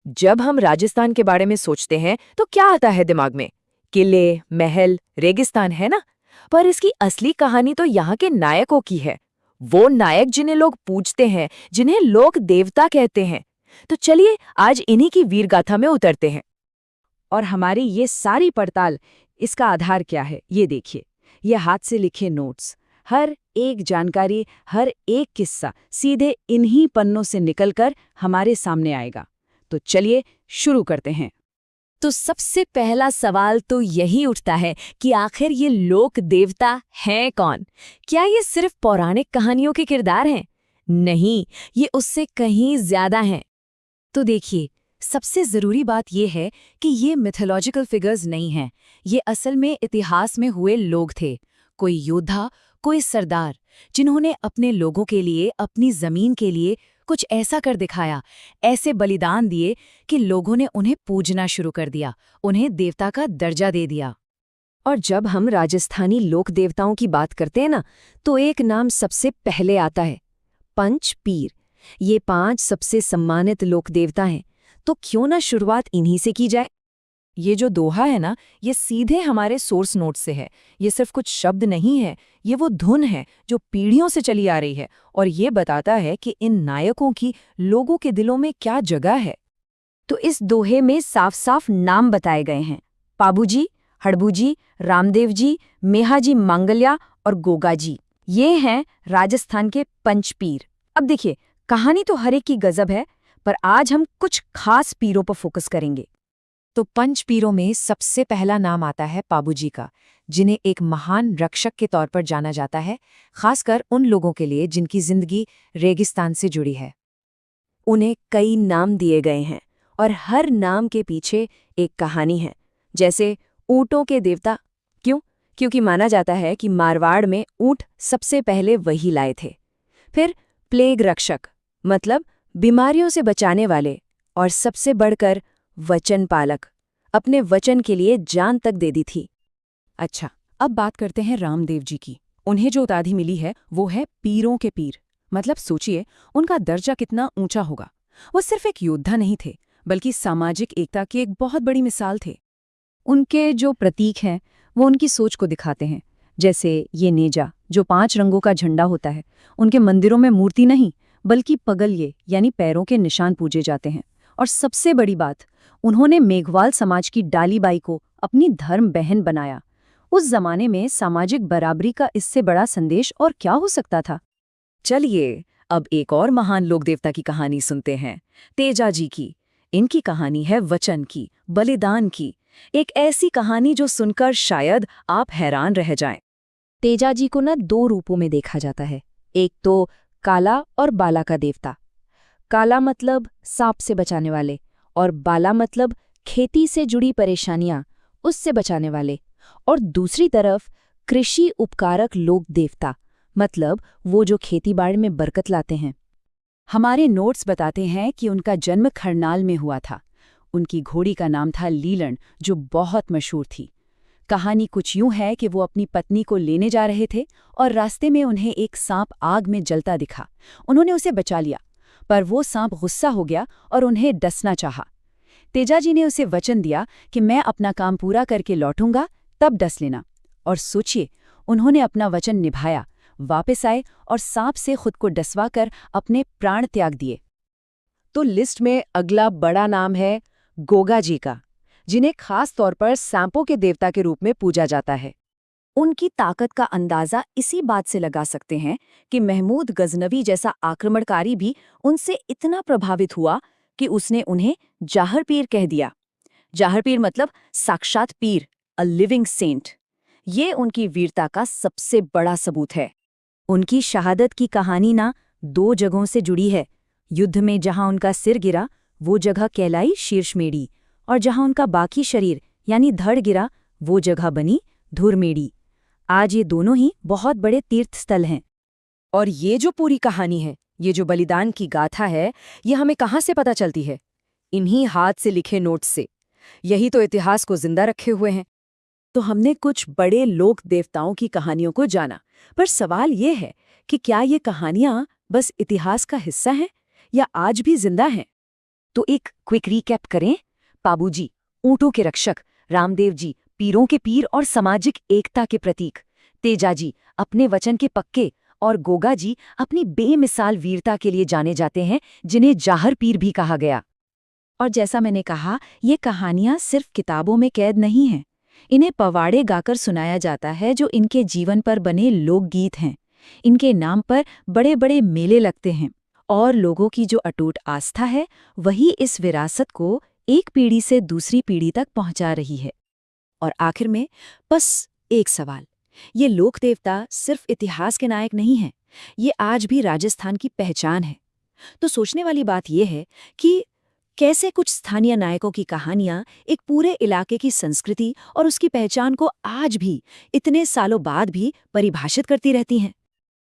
जब हम राजस्थान के बारे में सोचते हैं तो क्या आता है दिमाग में? किले, महल, रेगिस्तान, है ना? पर इसकी असली कहानी तो यहाँ के नायकों की है। वो नायक जिन्हें लोग पूजते हैं, जिन्हें लोग देवता कहते हैं। तो चलिए आज इन्हीं की वीर गाथा में उतरते हैं। और हमारी ये सारी पड़ताल, इसका आधार क्या है ये देखिए। ये हाथ से लिखे नोट्स, हर एक जानकारी, हर एक किस्सा सीधे इन्हीं पन्नों से निकलकर हमारे सामने आएगा। तो चलिए शुरू करते हैं। तो सबसे पहला सवाल तो यही उठता है कि आखिर ये लोक देवता हैं कौन? क्या ये सिर्फ पौराणिक कहानियों के किरदार हैं? नहीं, ये उससे कहीं ज्यादा हैं। तो देखिए, सबसे जरूरी बात यह है कि ये मिथोलॉजिकल फिगर्स नहीं हैं। ये असल में इतिहास में हुए लोग थे। कोई योद्धा, कोई सरदार, जिन्होंने अपने लोगों के लिए, अपनी जमीन के लिए कुछ ऐसा कर दिखाया, ऐसे बलिदान दिए कि लोगों ने उन्हें पूजना शुरू कर दिया, उन्हें देवता का दर्जा दे दिया। और जब हम राजस्थानी लोक देवताओं की बात करते हैं ना, तो एक नाम सबसे पहले आता है, पंच पीर। ये 5 सबसे सम्मानित लोक देवता हैं। तो क्यों ना शुरुआत इन्हीं से की जाए। ये जो दोहा है ना, ये सीधे हमारे सोर्स नोट से है। ये सिर्फ कुछ शब्द नहीं है, ये वो धुन है जो पीढ़ियों से चली आ रही है और ये बताता है कि इन नायकों की लोगों के दिलों में क्या जगह है। तो इस दोहे में साफ साफ नाम बताए गए हैं, पाबूजी, हड़बूजी, रामदेव जी, मेहाजी मांगल्या और गोगाजी। ये हैं राजस्थान के पंचपीर। अब देखिए, कहानी तो हर एक की गजब है, पर आज हम कुछ खास पीरों पर फोकस करेंगे। तो पंच पीरों में सबसे पहला नाम आता है पाबूजी का, जिन्हें एक महान रक्षक के तौर पर जाना जाता है, खासकर उन लोगों के लिए जिनकी जिंदगी रेगिस्तान से जुड़ी है। उन्हें कई नाम दिए गए हैं और हर नाम के पीछे एक कहानी है। जैसे ऊँटों के देवता, क्यों? क्योंकि माना जाता है कि मारवाड़ में ऊँट सबसे पहले वही लाए थे। फिर प्लेग रक्षक, मतलब बीमारियों से बचाने वाले, और सबसे बढ़कर वचन पालक, अपने वचन के लिए जान तक दे दी थी। अच्छा, अब बात करते हैं रामदेव जी की। उन्हें जो उपाधि मिली है वो है पीरों के पीर। मतलब सोचिए, उनका दर्जा कितना ऊंचा होगा। वो सिर्फ एक योद्धा नहीं थे, बल्कि सामाजिक एकता की एक बहुत बड़ी मिसाल थे। उनके जो प्रतीक हैं वो उनकी सोच को दिखाते हैं। जैसे ये नेजा, जो 5 रंगों का झंडा होता है। उनके मंदिरों में मूर्ति नहीं, बल्कि पगलिये यानी पैरों के निशान पूजे जाते हैं। और सबसे बड़ी बात, उन्होंने मेघवाल समाज की डालीबाई को अपनी धर्म बहन बनाया। उस जमाने में सामाजिक बराबरी का इससे बड़ा संदेश और क्या हो सकता था। चलिए अब एक और महान लोक देवता की कहानी सुनते हैं, तेजा जी की। इनकी कहानी है वचन की, बलिदान की। एक ऐसी कहानी जो सुनकर शायद आप हैरान रह जाएं। तेजा जी को 2 रूपों में देखा जाता है। एक तो काला और बाला का देवता। काला मतलब सांप से बचाने वाले, और बाला मतलब खेती से जुड़ी परेशानियां, उससे बचाने वाले। और दूसरी तरफ कृषि उपकारक लोक देवता, मतलब वो जो खेती-बाड़ी में बरकत लाते हैं। हमारे नोट्स बताते हैं कि उनका जन्म खरनाल में हुआ था। उनकी घोड़ी का नाम था लीलन, जो बहुत मशहूर थी। कहानी कुछ यूं है कि वो अपनी पत्नी को लेने जा रहे थे और रास्ते में उन्हें एक सांप आग में जलता दिखा। उन्होंने उसे बचा लिया, पर वो सांप गुस्सा हो गया और उन्हें डसना चाहा। तेजा जी ने उसे वचन दिया कि मैं अपना काम पूरा करके लौटूंगा, तब डस लेना। और सोचिए, उन्होंने अपना वचन निभाया, वापस आए और सांप से खुद को डसवाकर अपने प्राण त्याग दिए। तो लिस्ट में अगला बड़ा नाम है गोगा जी का, जिन्हें खास तौर पर सांपों के देवता के रूप में पूजा जाता है। उनकी ताकत का अंदाजा इसी बात से लगा सकते हैं कि महमूद गजनवी जैसा आक्रमणकारी भी उनसे इतना प्रभावित हुआ कि उसने उन्हें जाहर पीर कह दिया। जाहर पीर मतलब साक्षात पीर, अ लिविंग सेंट। ये उनकी वीरता का सबसे बड़ा सबूत है। उनकी शहादत की कहानी 2 जगहों से जुड़ी है। युद्ध में जहां उनका सिर गिरा, वो जगह कहलाई शीर्षमेड़ी, और जहां उनका बाकी शरीर यानी धड़ गिरा, वो जगह बनी धुरमेड़ी। आज ये दोनों ही बहुत बड़े तीर्थ स्थल हैं। और ये जो पूरी कहानी है, ये जो बलिदान की गाथा है, ये हमें कहाँ से पता चलती है? इन्हीं हाथ से लिखे नोट्स से। यही तो इतिहास को जिंदा रखे हुए हैं। तो हमने कुछ बड़े लोक देवताओं की कहानियों को जाना, पर सवाल ये है कि क्या ये कहानियां बस इतिहास का हिस्सा हैं या आज भी जिंदा हैं? तो एक क्विक रिकैप करें। बाबूजी ऊंटों के रक्षक, रामदेव जी पीरों के पीर और सामाजिक एकता के प्रतीक, तेजा जी अपने वचन के पक्के और गोगा जी अपनी बेमिसाल वीरता के लिए जाने जाते हैं, जिन्हें जाहर पीर भी कहा गया। और जैसा मैंने कहा, ये कहानियां सिर्फ किताबों में कैद नहीं हैं। इन्हें पवाड़े गाकर सुनाया जाता है, जो इनके जीवन पर बने लोकगीत हैं। इनके नाम पर बड़े बड़े मेले लगते हैं, और लोगों की जो अटूट आस्था है वही इस विरासत को एक पीढ़ी से दूसरी पीढ़ी तक पहुंचा रही है। और आखिर में बस एक सवाल, ये लोक देवता सिर्फ इतिहास के नायक नहीं हैं, ये आज भी राजस्थान की पहचान है। तो सोचने वाली बात यह है कि कैसे कुछ स्थानीय नायकों की कहानियां एक पूरे इलाके की संस्कृति और उसकी पहचान को आज भी, इतने सालों बाद भी परिभाषित करती रहती हैं।